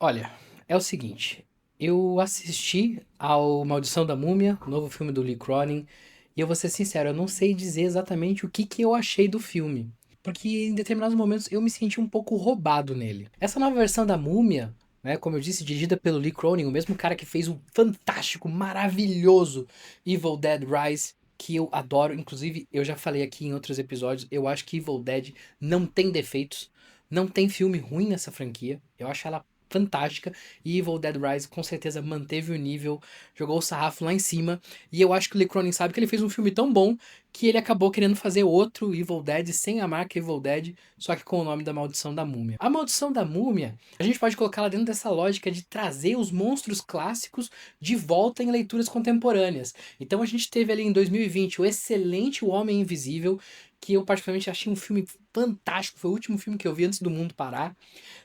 Olha, é o seguinte, eu assisti ao Maldição da Múmia, novo filme do Lee Cronin, e eu vou ser sincero, eu não sei dizer exatamente o que que eu achei do filme, porque em determinados momentos eu me senti um pouco roubado nele. Essa nova versão da Múmia, né, como eu disse, dirigida pelo Lee Cronin, o mesmo cara que fez o fantástico, maravilhoso Evil Dead Rise, que eu adoro, inclusive eu já falei aqui em outros episódios, eu acho que Evil Dead não tem defeitos, não tem filme ruim nessa franquia, eu acho ela fantástica, e Evil Dead Rise com certeza manteve o nível, jogou o sarrafo lá em cima, e eu acho que o Lee Cronin sabe que ele fez um filme tão bom que ele acabou querendo fazer outro Evil Dead sem a marca Evil Dead, só que com o nome da Maldição da Múmia. A Maldição da Múmia, a gente pode colocar lá dentro dessa lógica de trazer os monstros clássicos de volta em leituras contemporâneas. Então a gente teve ali em 2020 o excelente O Homem Invisível, que eu particularmente achei um filme fantástico, foi o último filme que eu vi antes do mundo parar.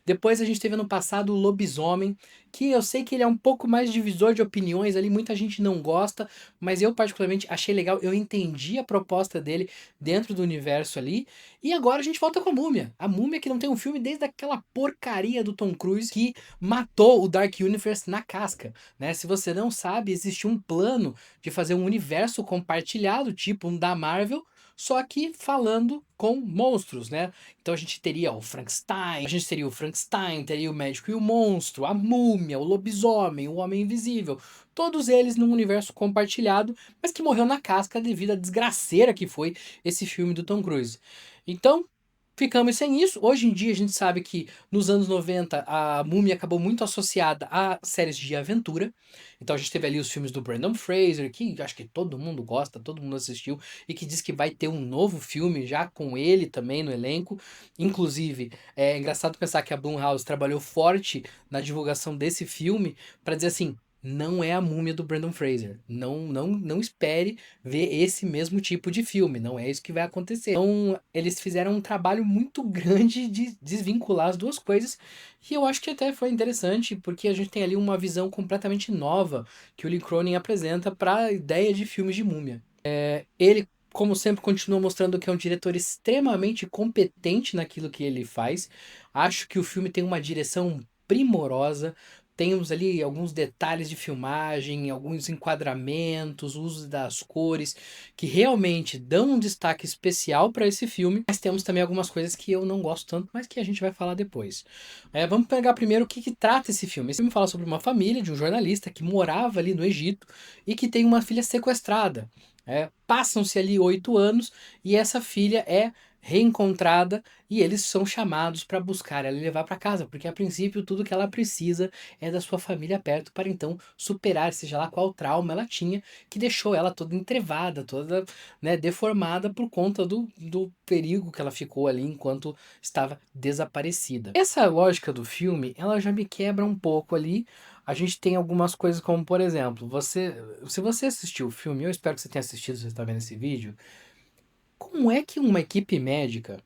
Depois a gente teve ano passado o Lobisomem, que eu sei que ele é um pouco mais divisor de opiniões ali, muita gente não gosta, mas eu particularmente achei legal, eu entendi a proposta dele dentro do universo ali. E agora a gente volta com a Múmia. A Múmia que não tem um filme desde aquela porcaria do Tom Cruise que matou o Dark Universe na casca, né? Se você não sabe, existe um plano de fazer um universo compartilhado, tipo um da Marvel, só que falando com monstros, né? Então a gente teria o Frankenstein, a gente teria o Frankenstein, teria o Médico e o Monstro, a Múmia, o Lobisomem, o Homem Invisível. Todos eles num universo compartilhado, mas que morreu na casca devido à desgraceira que foi esse filme do Tom Cruise. Então, ficamos sem isso. Hoje em dia a gente sabe que nos anos 90 a Múmia acabou muito associada a séries de aventura. Então a gente teve ali os filmes do Brandon Fraser, que acho que todo mundo gosta, todo mundo assistiu, e que diz que vai ter um novo filme já com ele também no elenco. Inclusive, é engraçado pensar que a Blumhouse trabalhou forte na divulgação desse filme para dizer assim: não é a Múmia do Brandon Fraser. Não espere ver esse mesmo tipo de filme. Não é isso que vai acontecer. Então, eles fizeram um trabalho muito grande de desvincular as duas coisas. E eu acho que até foi interessante, porque a gente tem ali uma visão completamente nova que o Lee Cronin apresenta para a ideia de filmes de múmia. Ele, como sempre, continua mostrando que é um diretor extremamente competente naquilo que ele faz. Acho que o filme tem uma direção primorosa. Temos ali alguns detalhes de filmagem, alguns enquadramentos, uso das cores, que realmente dão um destaque especial para esse filme. Mas temos também algumas coisas que eu não gosto tanto, mas que a gente vai falar depois. Vamos pegar primeiro o que trata esse filme. Esse filme fala sobre uma família de um jornalista que morava ali no Egito e que tem uma filha sequestrada. Passam-se ali 8 anos e essa filha é reencontrada e eles são chamados para buscar ela e levar para casa, porque a princípio tudo que ela precisa é da sua família perto para então superar, seja lá qual trauma ela tinha, que deixou ela toda entrevada, toda, né, deformada por conta do perigo que ela ficou ali enquanto estava desaparecida. Essa lógica do filme, ela já me quebra um pouco ali. A gente tem algumas coisas como, por exemplo, se você assistiu o filme, eu espero que você tenha assistido, se você está vendo esse vídeo, como é que uma equipe médica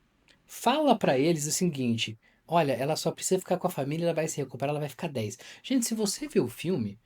fala pra eles o seguinte: olha, ela só precisa ficar com a família, ela vai se recuperar, ela vai ficar 10. Gente, se você vê o filme,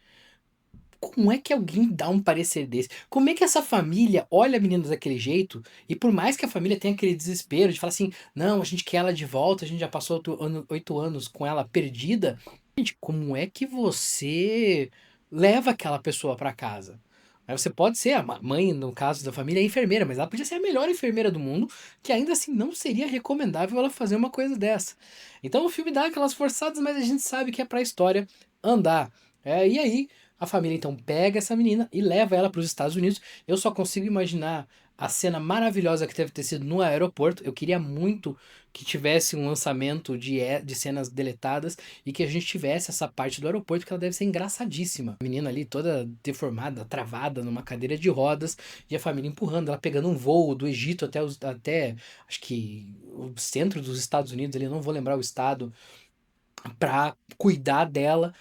como é que alguém dá um parecer desse? Como é que essa família olha a menina daquele jeito e por mais que a família tenha aquele desespero de falar assim, não, a gente quer ela de volta, a gente já passou 8 anos com ela perdida. Gente, como é que você leva aquela pessoa pra casa? Aí você pode ser a mãe, no caso da família, é enfermeira, mas ela podia ser a melhor enfermeira do mundo, que ainda assim não seria recomendável ela fazer uma coisa dessa. Então o filme dá aquelas forçadas, mas a gente sabe que é pra história andar. E aí a família então pega essa menina e leva ela para os Estados Unidos. Eu só consigo imaginar a cena maravilhosa que deve ter sido no aeroporto. Eu queria muito que tivesse um lançamento de cenas deletadas e que a gente tivesse essa parte do aeroporto, porque ela deve ser engraçadíssima. A menina ali toda deformada, travada numa cadeira de rodas e a família empurrando, ela pegando um voo do Egito até acho que o centro dos Estados Unidos, ali, eu não vou lembrar o estado, para cuidar dela.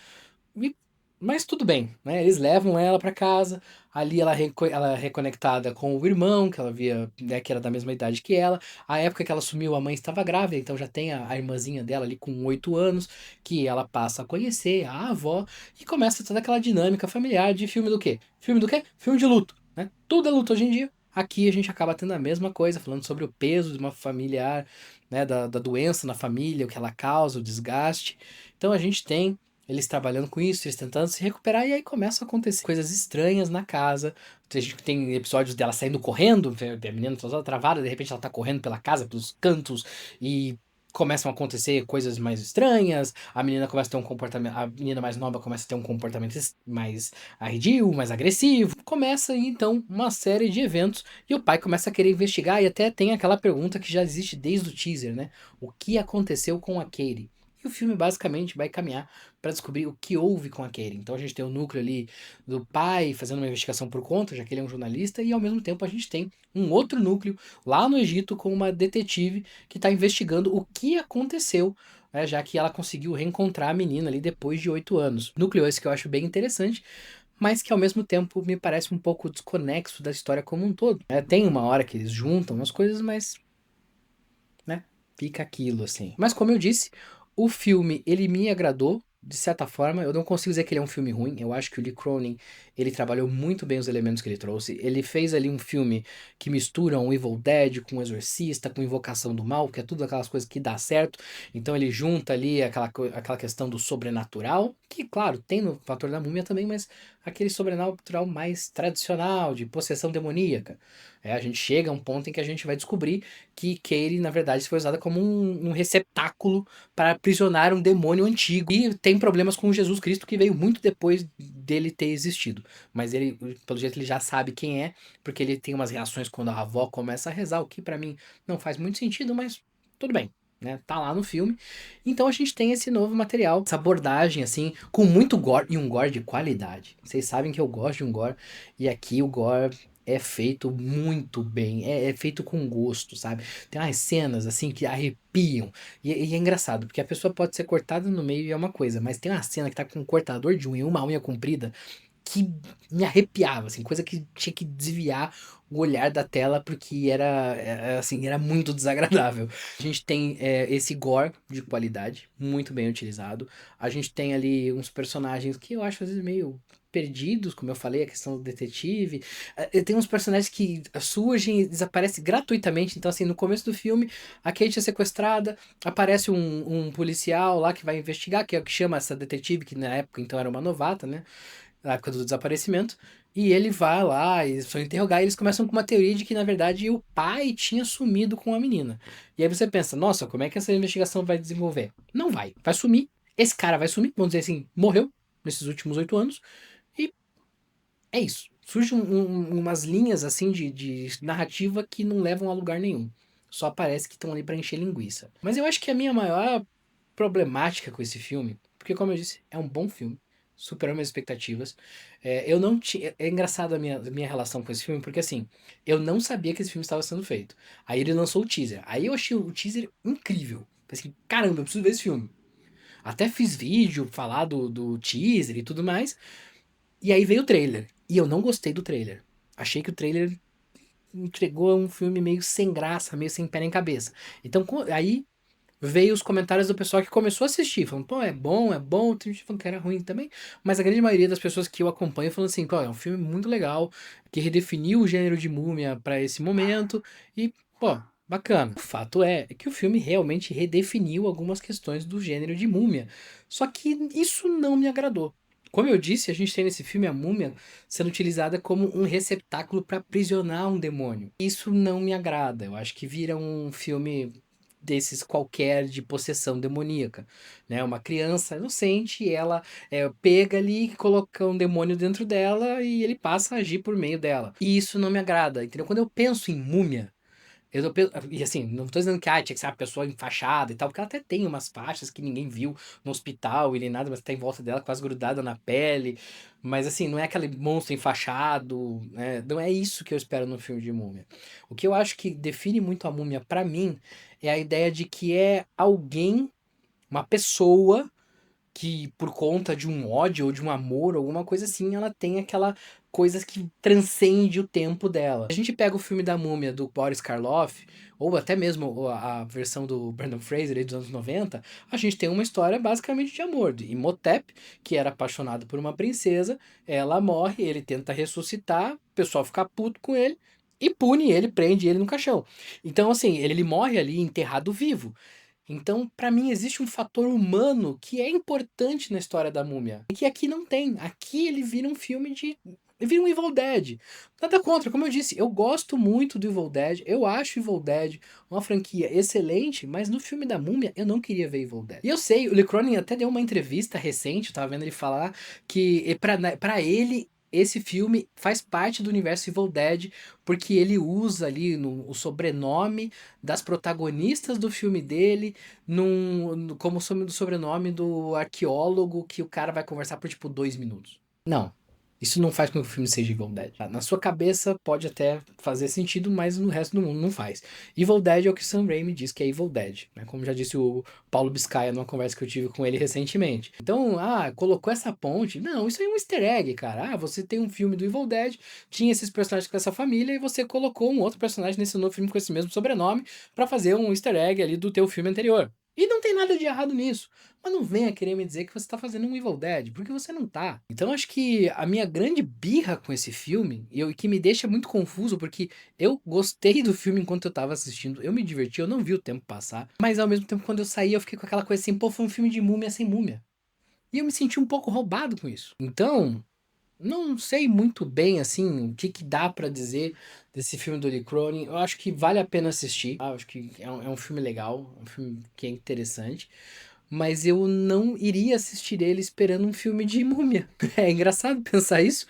E- Mas tudo bem, né? Eles levam ela pra casa. Ali ela é reconectada com o irmão, que ela via, né, que era da mesma idade que ela. A época que ela sumiu, a mãe estava grávida, então já tem a irmãzinha dela ali com 8 anos, que ela passa a conhecer, a avó, e começa toda aquela dinâmica familiar de filme do quê? Filme do quê? Filme de luto, né? Tudo é luto hoje em dia. Aqui a gente acaba tendo a mesma coisa, falando sobre o peso de uma familiar, né, da doença na família, o que ela causa, o desgaste. Então a gente tem eles trabalhando com isso, eles tentando se recuperar, e aí começam a acontecer coisas estranhas na casa. A gente tem episódios dela saindo correndo, a menina toda travada, de repente ela tá correndo pela casa, pelos cantos, e começam a acontecer coisas mais estranhas, a menina começa a ter um comportamento, a menina mais nova começa a ter um comportamento mais arredio, mais agressivo. Começa aí, então, uma série de eventos, e o pai começa a querer investigar, e até tem aquela pergunta que já existe desde o teaser, né? O que aconteceu com a Katie? E o filme basicamente vai caminhar para descobrir o que houve com a Katie. Então a gente tem o núcleo ali do pai fazendo uma investigação por conta, já que ele é um jornalista, e ao mesmo tempo a gente tem um outro núcleo lá no Egito com uma detetive que está investigando o que aconteceu, né, já que ela conseguiu reencontrar a menina ali depois de 8 anos. Núcleo esse que eu acho bem interessante, mas que ao mesmo tempo me parece um pouco desconexo da história como um todo. Tem uma hora que eles juntam as coisas, mas, né, fica aquilo assim. Mas como eu disse, o filme ele me agradou. De certa forma, eu não consigo dizer que ele é um filme ruim. Eu acho que o Lee Cronin, ele trabalhou muito bem os elementos que ele trouxe. Ele fez ali um filme que mistura um Evil Dead com um Exorcista, com Invocação do Mal, que é tudo aquelas coisas que dá certo. Então ele junta ali aquela questão do sobrenatural, que claro, tem no Fator da Múmia também, mas aquele sobrenatural mais tradicional, de possessão demoníaca. A gente chega a um ponto em que a gente vai descobrir que Katie, na verdade, foi usada como um receptáculo para aprisionar um demônio antigo. E tem problemas com Jesus Cristo que veio muito depois dele ter existido. Mas ele, pelo jeito, ele já sabe quem é, porque ele tem umas reações quando a avó começa a rezar, o que pra mim não faz muito sentido, mas tudo bem. Né, tá lá no filme. Então a gente tem esse novo material, essa abordagem assim, com muito gore e um gore de qualidade. Vocês sabem que eu gosto de um gore, e aqui o gore é feito muito bem, é feito com gosto, sabe? Tem umas cenas assim que arrepiam. E é engraçado, porque a pessoa pode ser cortada no meio e é uma coisa, mas tem uma cena que tá com um cortador de unha e uma unha comprida que me arrepiava, assim, coisa que tinha que desviar o olhar da tela porque assim, era muito desagradável. A gente tem esse gore de qualidade, muito bem utilizado. A gente tem ali uns personagens que eu acho às vezes meio perdidos, como eu falei, a questão do detetive. Tem uns personagens que surgem e desaparecem gratuitamente. Então, assim, no começo do filme, a Kate é sequestrada, aparece um policial lá que vai investigar, que é o que chama essa detetive, que na época então era uma novata, né? Na época do desaparecimento. E ele vai lá, e eles vão interrogar, e eles começam com uma teoria de que, na verdade, o pai tinha sumido com a menina. E aí você pensa, nossa, como é que essa investigação vai desenvolver? Não vai. Vai sumir. Esse cara vai sumir, vamos dizer assim, morreu nesses últimos 8 anos. E é isso. Surgem umas linhas assim de narrativa que não levam a lugar nenhum. Só parece que estão ali pra encher linguiça. Mas eu acho que a minha maior problemática com esse filme, porque como eu disse, é um bom filme, superou minhas expectativas. Eu não tinha. É engraçado a minha relação com esse filme, porque assim, eu não sabia que esse filme estava sendo feito. Aí ele lançou o teaser. Aí eu achei o teaser incrível. Falei assim, caramba, eu preciso ver esse filme. Até fiz vídeo, falar do teaser e tudo mais. E aí veio o trailer. E eu não gostei do trailer. Achei que o trailer entregou um filme meio sem graça, meio sem pé nem cabeça. Então aí veio os comentários do pessoal que começou a assistir, falando, pô, é bom, tem gente falando que era ruim também, mas a grande maioria das pessoas que eu acompanho falando assim, pô, é um filme muito legal, que redefiniu o gênero de múmia pra esse momento, e, pô, bacana. O fato é que o filme realmente redefiniu algumas questões do gênero de múmia, só que isso não me agradou. Como eu disse, a gente tem nesse filme a múmia sendo utilizada como um receptáculo para aprisionar um demônio. Isso não me agrada. Eu acho que vira um filme desses qualquer de possessão demoníaca, né? Uma criança inocente, ela pega ali, coloca um demônio dentro dela e ele passa a agir por meio dela. E isso não me agrada, entendeu? Quando eu penso em múmia, e assim, não tô dizendo que tinha que ser uma pessoa enfaixada e tal, porque ela até tem umas faixas que ninguém viu no hospital e nem nada, mas tá em volta dela quase grudada na pele. Mas assim, não é aquele monstro enfaixado, né? Não é isso que eu espero no filme de múmia. O que eu acho que define muito a múmia pra mim é a ideia de que é alguém, uma pessoa que por conta de um ódio ou de um amor, alguma coisa assim, ela tem aquela coisa que transcende o tempo dela. A gente pega o filme da Múmia do Boris Karloff, ou até mesmo a versão do Brandon Fraser aí dos anos 90, a gente tem uma história basicamente de amor. De Imhotep, que era apaixonado por uma princesa, ela morre, ele tenta ressuscitar, o pessoal fica puto com ele, e pune ele, prende ele no caixão. Então, assim, ele morre ali enterrado vivo. Então, pra mim, existe um fator humano que é importante na história da Múmia, e que aqui não tem. Aqui ele vira um filme de... Vira um Evil Dead. Nada contra, como eu disse, eu gosto muito do Evil Dead, eu acho Evil Dead uma franquia excelente, mas no filme da Múmia eu não queria ver Evil Dead. E eu sei, o Lee Cronin até deu uma entrevista recente, eu tava vendo ele falar que pra ele esse filme faz parte do universo Evil Dead, porque ele usa ali o sobrenome das protagonistas do filme dele como sobrenome do arqueólogo que o cara vai conversar por tipo 2 minutos. Não. Isso não faz com que o filme seja Evil Dead. Na sua cabeça pode até fazer sentido, mas no resto do mundo não faz. Evil Dead é o que Sam Raimi diz que é Evil Dead, né? Como já disse o Paulo Biscaia numa conversa que eu tive com ele recentemente. Então, colocou essa ponte. Não, isso aí é um easter egg, cara. Você tem um filme do Evil Dead, tinha esses personagens com essa família, e você colocou um outro personagem nesse novo filme com esse mesmo sobrenome pra fazer um easter egg ali do teu filme anterior. E não tem nada de errado nisso. Mas não venha querer me dizer que você tá fazendo um Evil Dead, porque você não tá. Então acho que a minha grande birra com esse filme, e que me deixa muito confuso, porque eu gostei do filme enquanto eu tava assistindo, eu me diverti, eu não vi o tempo passar, mas ao mesmo tempo quando eu saí eu fiquei com aquela coisa assim, pô, foi um filme de múmia sem múmia. E eu me senti um pouco roubado com isso. Então, não sei muito bem, assim, o que que dá pra dizer desse filme do Lee Cronin. Eu acho que vale a pena assistir. Eu acho que é um filme legal, um filme que é interessante. Mas eu não iria assistir ele esperando um filme de múmia. É engraçado pensar isso,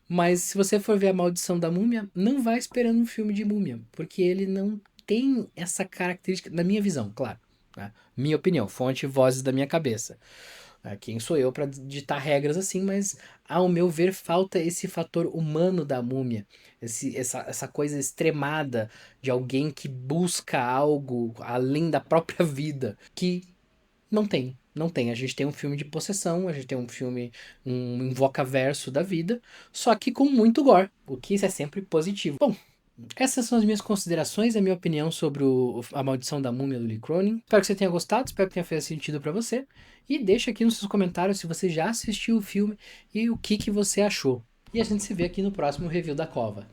mas se você for ver A Maldição da Múmia, não vai esperando um filme de múmia, porque ele não tem essa característica, na minha visão, claro, né? Minha opinião, fonte e vozes da minha cabeça. Quem sou eu para ditar regras assim, mas ao meu ver falta esse fator humano da múmia, essa coisa extremada de alguém que busca algo além da própria vida, que não tem. Não tem. A gente tem um filme de possessão, a gente tem um filme, um invoca-verso da vida, só que com muito gore, o que é sempre positivo. Bom, essas são as minhas considerações, a minha opinião sobre A Maldição da Múmia do Lee Cronin. Espero que você tenha gostado, espero que tenha feito sentido pra você. E deixa aqui nos seus comentários se você já assistiu o filme e o que você achou. E a gente se vê aqui no próximo review da Cova.